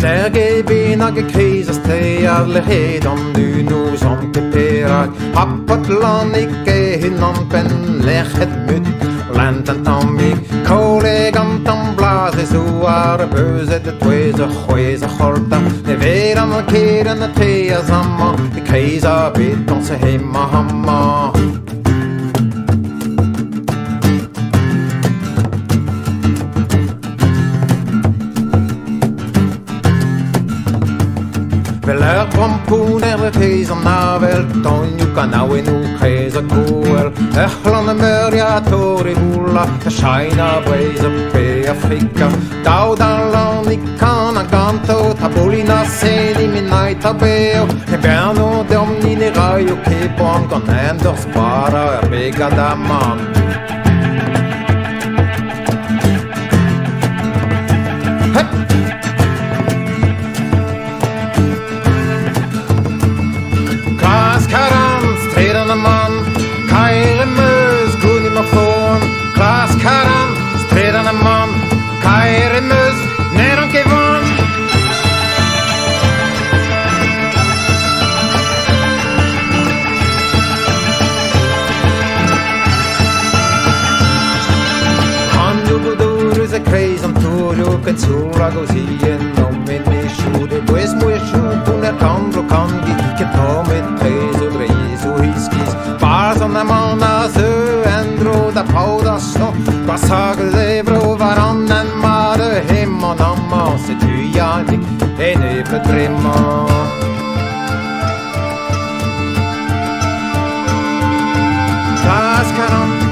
Stergebena gekrises til ærlighed om du nu som keperat Happet land ikke hinanden lægget myt Lanten om ik kollegant om blase så bøse det twese højse holta Det ved om keren til sammen Det kriser bit om sig hemma hamma Veler pomponer teisen navel Tonju kanau nu kresa koel Echlan mörja tori bulla Shaina breza pe Afrika Daudalan i kana ganto Tabolina seni minai tabeo Berno domnini raio kepon Ganender spara bega daman Sura così non me ne sciude questo è sciuto nel cambio cangi che come preso preso hiskis pasa una manna su endro da pauda sto passa che lebro varannan mare hemma namma se tu janik e ne potremmo Tascaram